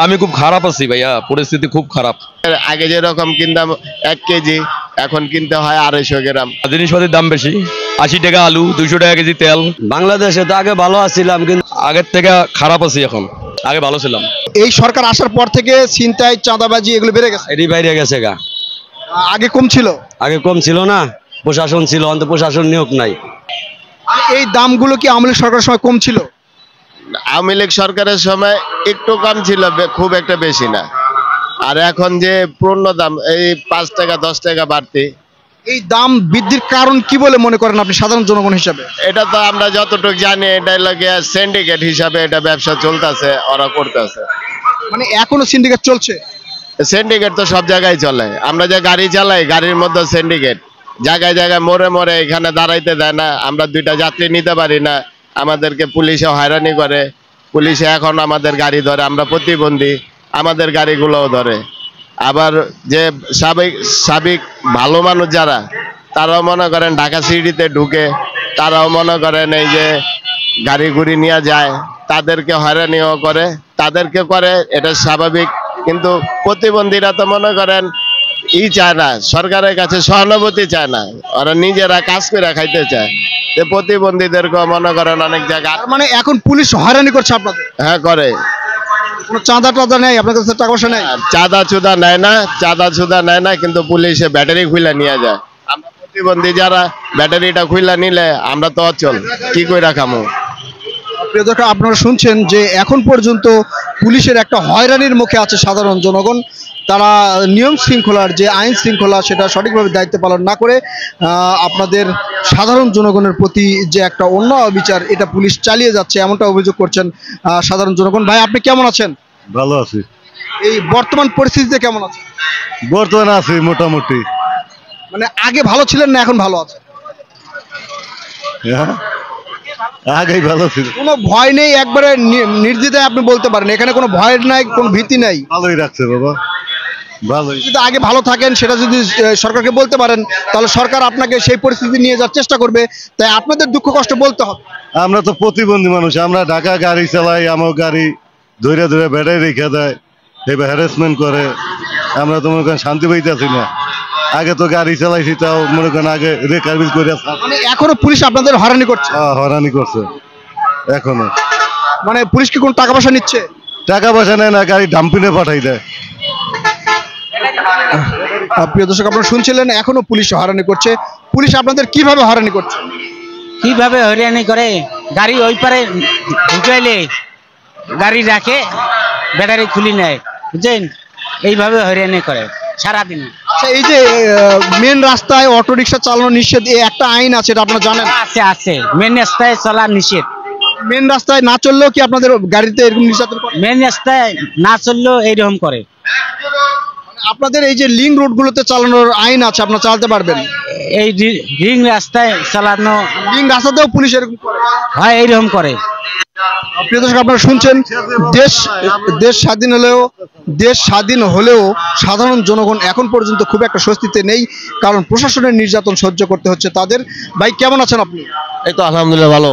আমি খুব খারাপ আছি ভাইয়া, পরিস্থিতি খুব খারাপ। আগে যেরকম কিনতাম 1 কেজি, এখন কিনতে হয় 250 গ্রাম। জিনিসপাতির দাম বেশি, 80 টাকা আলু, 200 টাকা কেজি তেল। বাংলাদেশে তো আগে ভালো আছিলাম, কিন্তু আগের থেকে খারাপ আছি এখন, আগে ভালো ছিলাম। এই সরকার আসার পর থেকে ছিনতাই, চাঁদাবাজি এগুলো বেড়ে গেছে। এটি বাইরে গেছে গা। আগে কম ছিল। আগে কম ছিল না, প্রশাসন ছিল, অন্ত প্রশাসন নিয়োগ নাই। এই দামগুলো কি আওয়ামী লীগ সরকারের সময় কম ছিল? আওয়ামী লীগ সরকারের সময় একটু কম ছিল, খুব একটা বেশি না। আর এখন যে পূর্ণ দাম, এই 5 টাকা 10 টাকা বাড়তি। এই দাম বৃদ্ধির কারণ কি বলে মনে করেন আপনি সাধারণ জনগণ হিসাবে? এটা তো আমরা যতটুকু জানি, এটা লাগে সিন্ডিকেট হিসাবে এটা ব্যবসা চলতেছে, ওরা করতেছে। মানে এখনো সিন্ডিকেট চলছে? সিন্ডিকেট তো সব জায়গায় চলে। আমরা যে গাড়ি চালাই, গাড়ির মধ্যে সিন্ডিকেট। জায়গায় জায়গায় মোড়ে মোড়ে এখানে দাঁড়াইতে দেয় না, আমরা 2টা যাত্রী নিতে পারি না, আমাদেরকে পুলিশে হয়রানি করে। পুলিশে এখন আমাদের গাড়ি ধরে, আমরা প্রতিবন্ধী, আমাদের গাড়িগুলোও ধরে। আবার যে সাবেক ভালো মানুষ যারা, তারাও মনে করেন ঢাকা সিটিতে ঢুকে, তারাও মনে করেন এই যে গাড়ি গুড়ি নিয়ে যায়, তাদেরকে হয়রানিও করে, তাদেরকে করে, এটা স্বাভাবিক। কিন্তু প্রতিবন্ধীরা তো মনে করেন চায় না, সরকারের কাছে সহানুভূতি চায় না, ওরা নিজেরা কাজ করে খাইতে চায়। প্রতিবন্ধীদেরকে মনে করেন অনেক জায়গায়। মানে এখন পুলিশ হয়রানি করছে আপনাদের? হ্যাঁ, করে। কোনো চাঁদা টাদা নেই আপনার কাছে? টাকা পয়সা নেই? চাঁদা চুদা নেয় না, কিন্তু পুলিশে ব্যাটারি খুলে নিয়ে যায়। আমরা প্রতিবন্ধী যারা, ব্যাটারিটা খুলে নিলে আমরা তো অচল, কি করে রাখামো। প্রিয় দর্শক, আপনারা শুনছেন যে এখন পর্যন্ত পুলিশের একটা হয়রানির মুখে আছে সাধারণ জনগণ। তারা নিয়ম শৃঙ্খলার যে আইন শৃঙ্খলা, সেটা সঠিকভাবে দায়িত্ব পালন না করে আপনাদের সাধারণ জনগণের প্রতি যে একটা অন্যায় বিচার, এটা পুলিশ চালিয়ে যাচ্ছে, এমনটা অভিযোগ করছেন সাধারণ জনগণ। ভাই, আপনি কেমন আছেন? ভালো আছি। এই বর্তমান পরিস্থিতিতে কেমন আছেন? বর্তমানে আছি মোটামুটি। মানে আগে ভালো ছিলেন না এখন ভালো আছে? হ্যাঁ, আগেই ভালো ছিল। কোনো ভয় নেই, একবারে নির্দ্বিধায় আপনি বলতে পারেন, এখানে কোনো ভয় নাই, কোনো ভীতি নাই? ভালোই রাখছে বাবা, ভালোই। যদি আগে ভালো থাকেন, সেটা যদি সরকারকে বলতে পারেন, তাহলে সরকার আপনাকে সেই পরিস্থিতি নিয়ে যাওয়ার চেষ্টা করবে। তাই আপনাদের দুঃখ কষ্ট বলতে হবে। আমরা তো প্রতিবন্ধী মানুষ, আমরা ঢাকা গাড়ি চালাই, আমার গাড়ি ধরে ধরে বেড়াই রেখে দেয়, এবার হ্যারাসমেন্ট করে। আমরা তো মনে করেন শান্তি পাইতেছি না। আগে তো গাড়ি চালাইছি, তাও মনে করেন আগে রেকারবিল করে মানে এখনো পুলিশ আপনাদের হয়রানি করছে? হয়রানি করছে এখনো। মানে পুলিশ কি কোনো টাকা পয়সা নিচ্ছে? টাকা পয়সা নেয় না, গাড়ি ডাম্পিনে পাঠাই দেয়। প্রিয় দর্শক, আপনারা শুনছিলেন, এখনো পুলিশ হয়রানি করছে। পুলিশ আপনাদের কিভাবে হয়রানি করছে? কিভাবে হয়রানি করে? গাড়ি ওই পারে ঢুকাইলে গাড়ি রাখে, ব্যাটারি খুলি নেয়, বুঝছেন? এইভাবে হয়রানি করে সারাদিনে। আচ্ছা, এই যে মেন রাস্তায় অটো রিক্সা চালানো নিষেধ, এই একটা আইন আছে, এটা আপনারা জানেন? আছে, মেন রাস্তায় চলা নিষেধ। মেন রাস্তায় না চললেও কি আপনাদের গাড়িতে এরকম নির্যাতন করে? মেন রাস্তায় না চললেও এইরকম করে। আপনাদের এই যে লিঙ্ক রোডগুলোতে চালানোর আইন আছে, আপনারা চালাতে পারবেন? এই রিং রাস্তায় চালানো, লিঙ্ক রাস্তাতেও পুলিশ এরকম করে? হয়, এইরকম করে। প্রিয় দর্শক, আপনারা শুনছেন, দেশ স্বাধীন হলেও সাধারণ জনগণ এখন পর্যন্ত খুব একটা স্বস্তিতে নেই, কারণ প্রশাসনের নির্যাতন সহ্য করতে হচ্ছে তাদের। ভাই, কেমন আছেন আপনি? এই তো আলহামদুলিল্লাহ ভালো।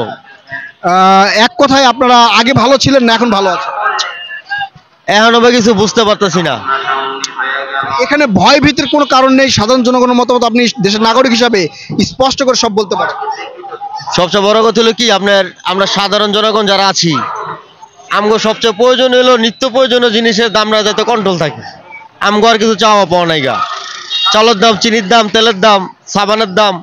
এক কথায়, আপনারা আগে ভালো ছিলেন না এখন ভালো আছেন? এখনো কিছু বুঝতে পারতেছি না। এখানে ভয় ভীতির কোনো কারণ নেই, সাধারণ জনগণের মতামত আপনি দেশের নাগরিক হিসাবে স্পষ্ট করে সব বলতে পারেন। সবচেয়ে বড় কথা হলো কি, আমরা সাধারণ জনগণ যারা আছি, আমগো সবচেয়ে প্রয়োজন হলো নিত্য প্রয়োজনীয় জিনিসের দামটা যাতে কন্ট্রোল থাকে। আমগো আর কিছু চাওয়া পাওয়া নাই গা। চালের দাম, চিনির দাম, তেলের দাম, সাবানের দাম,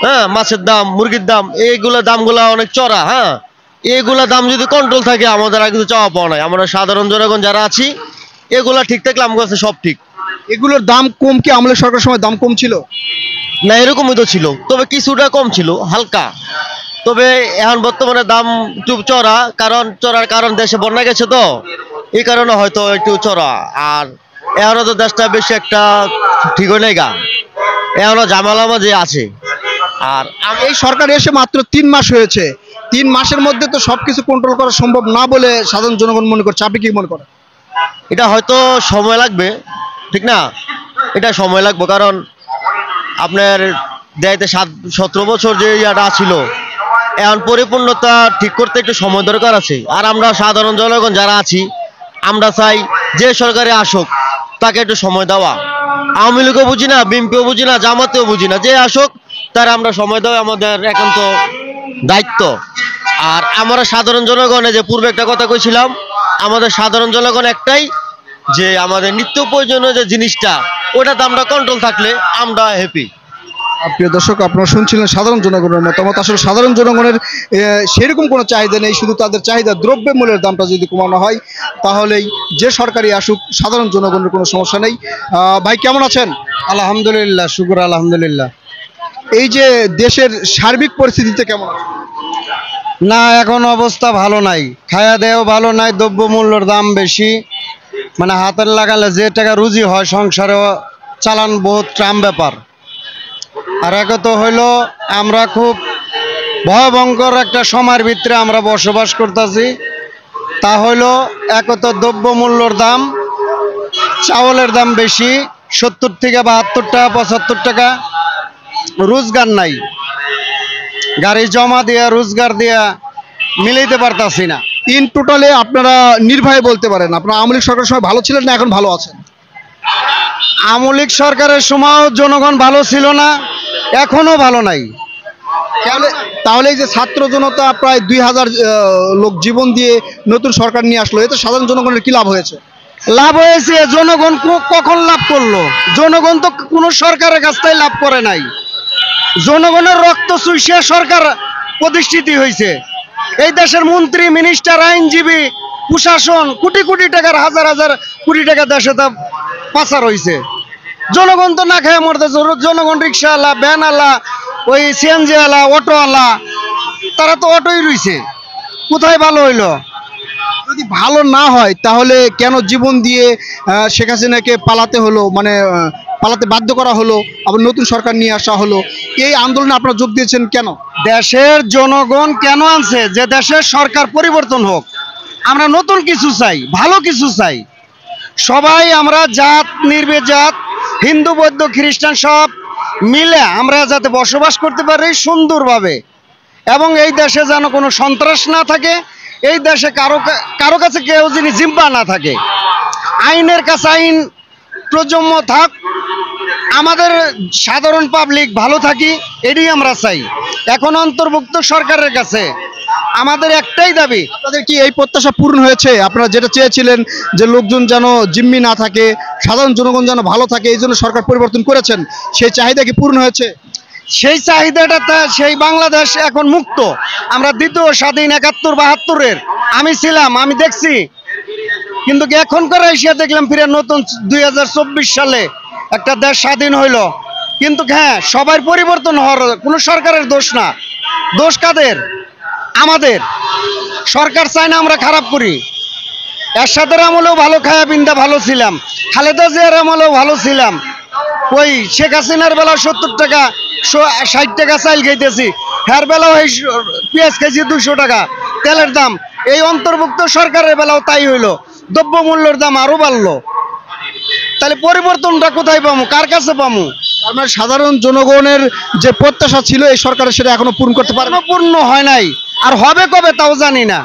হ্যাঁ, মাছের দাম, মুরগির দাম, এইগুলো দামগুলা অনেক চড়া। হ্যাঁ, এইগুলা দাম যদি কন্ট্রোল থাকে, আমাদের আর কিছু চাওয়া পাওয়া নাই। আমরা সাধারণ জনগণ যারা আছি, এগুলা ঠিক থাকলে আমগো কাছে সব ঠিক। এগুলোর দাম কম কি আওয়ামী লীগ সরকারের সময় দাম কম ছিল? না, এরকমই তো ছিল, তবে কিছুটা কম ছিল, হালকা। তবে এখন বর্তমানে দাম একটু চড়ার কারণ দেশে বন্যা গেছে, তো এই কারণে হয়তো একটু চড়া। আর এখনো তো দেশটা বেশি একটা ঠিক হয় নাই গা, এখনো ঝামেলা মাঝে আছে। আর এই সরকার এসে মাত্র 3 মাস হয়েছে, 3 মাসের মধ্যে তো সবকিছু কন্ট্রোল করা সম্ভব না বলে সাধারণ জনগণ মনে করছে। আপনি কি মনে করেন? এটা হয়তো সময় লাগবে, ঠিক না? এটা সময় লাগবে, কারণ আপনার দেয়তে 17 বছর যে ইয়াটা ছিল, এখন পরিপূর্ণতা ঠিক করতে একটু সময় দরকার আছে। আর আমরা সাধারণ জনগণ যারা আছি, আমরা চাই যে সরকারে আসুক তাকে একটু সময় দেওয়া। আওয়ামী লীগও বুঝি না, বিএনপিও বুঝি না, জামাতেও বুঝি না, যে আসুক তার আমরা সময় দেওয়া আমাদের একান্ত দায়িত্ব। আর আমরা সাধারণ জনগণে যে পূর্বে একটা কথা কইছিলাম, আমাদের সাধারণ জনগণ একটাই, যে আমাদের নিত্য প্রয়োজনীয় যে জিনিসটা ওটাতে আমরা কন্ট্রোল থাকলে আমরা হ্যাপি। প্রিয় দর্শক, আপনারা শুনছিলেন সাধারণ জনগণের মতামত। আসলে সাধারণ জনগণের সেরকম কোনো চাহিদা নেই, শুধু তাদের চাহিদা দ্রব্যমূল্যের দামটা যদি কমানো হয় তাহলেই যে সরকারই আসুক সাধারণ জনগণের কোনো সমস্যা নেই। ভাই কেমন আছেন? আলহামদুলিল্লাহ, শুকুর আলহামদুলিল্লাহ। এই যে দেশের সার্বিক পরিস্থিতিতে কেমন আছে? না, এখন অবস্থা ভালো নাই, খায়া দেও ভালো নাই, দ্রব্যমূল্যের দাম বেশি, মানে হাতের লাগালে যে টাকা রুজি হয় সংসারে চালান বহুত ট্রাম ব্যাপার। আর এক তো হইলো আমরা খুব ভয়ভঙ্কর একটা সময়ের ভিতরে আমরা বসবাস করতেছি। তা হইলো এক তো দ্রব্যমূল্যর দাম, চাউলের দাম বেশি, 70 থেকে 72 টাকা 75 টাকা, রোজগার নাই, গাড়ি জমা দিয়া রোজগার দিয়া মিলাইতে পারতাছি না। ইন টোটালে আপনারা নির্ভয়ে বলতে পারেন আপনারা আওয়ামী লীগ সরকারের সময় ভালো ছিলেন না এখন ভালো আছেন? আওয়ামী লীগ সরকারের সময় জনগণ ভালো ছিল না, এখনো ভালো নাই। তাহলে এই যে ছাত্র জনতা প্রায় 2000 লোক জীবন দিয়ে নতুন সরকার নিয়ে আসলো, এতে সাধারণ জনগণের কি লাভ হয়েছে? লাভ হয়েছে, জনগণ কখন লাভ করলো? জনগণ তো কোনো সরকারের কাছ থেকে লাভ করে নাই, জনগণের রক্ত চুষিয়া সরকার প্রতিষ্ঠিত হয়েছে। এই দেশের মন্ত্রী, মিনিস্টার, আইনজীবী, প্রশাসন কোটি কোটি টাকার, হাজার হাজার কোটি টাকা দেশে তা পাচার হয়েছে। জনগণ তো না খেয়ে মরতেছে। জনগণ রিক্সাওয়ালা, ভ্যানওয়ালা, ওই সিএনজিওয়ালা, অটোওয়ালা, তারা তো অটোই রয়েছে। কোথায় ভালো হইলো? যদি ভালো না হয় তাহলে কেন জীবন দিয়ে শেখ হাসিনাকে পালাতে হলো, মানে পালাতে বাধ্য করা হলো, আবার নতুন সরকার নিয়ে আসা হলো? এই আন্দোলনে আপনারা যোগ দিয়েছেন কেন? দেশের জনগণ কেন আনছে? যে দেশের সরকার পরিবর্তন হোক, আমরা নতুন কিছু চাই, ভালো কিছু চাই। সবাই আমরা জাত নির্বিজাত, হিন্দু বৌদ্ধ খ্রিস্টান সব মিলে আমরা যাতে বসবাস করতে পারি সুন্দরভাবে, এবং এই দেশে যেন কোনো সন্ত্রাস না থাকে, এই দেশে কারো কাছে কেউ যিনি জিম্মা না থাকে, আইনের কাছে আইন প্রজন্ম থাক, আমাদের সাধারণ পাবলিক ভালো থাকি, এটাই আমরা চাই। এখন অন্তর্ভুক্ত সরকারের কাছে আমাদের একটাই দাবি। আপনাদের কি এই প্রত্যাশা পূরণ হয়েছে? আপনারা যেটা চেয়েছিলেন যে লোকজন যেন জিম্মি না থাকে, সাধারণ জনগণ যেন ভালো থাকে, এই জন্য সরকার পরিবর্তন করেছেন, সেই চাহিদা কি পূরণ হয়েছে? সেই চাহিদাটা, সেই বাংলাদেশ এখন মুক্ত। আমরা দ্বিতীয় স্বাধীন 71-72-এর আমি ছিলাম, আমি দেখছি, কিন্তু এখনকার এসে দেখলাম ফিরে নতুন 2024 সালে একটা দেশ স্বাধীন হইলো। কিন্তু হ্যাঁ, সবার পরিবর্তন হওয়ার কোনো সরকারের দোষ না। দোষ কাদের? আমাদের। সরকার চায় না আমরা খারাপ করি। এরশাদের আমলেও ভালো খায়া পিন্দা ভালো ছিলাম, খালেদা জিয়ার আমলেও ভালো ছিলাম, ওই শেখ হাসিনার বেলা 70 টাকা 60 টাকা চাইল খাইতেছি, হ্যার বেলাও এই পেঁয়াজ খাইছি 200 টাকা তেলের দাম। এই অন্তর্ভুক্ত সরকারের বেলাও তাই হইলো, দ্রব্যমূল্যের দাম আরো বাড়লো। তাহলে পরিবর্তনটা কোথায় পামু, কার কাছে পামু? আমরা সাধারণ জনগণের যে প্রত্যাশা ছিল এই সরকারের, সেটা এখনো পূরণ করতে পারে না, পূর্ণ হয় নাই, আর হবে কবে তাও জানি না।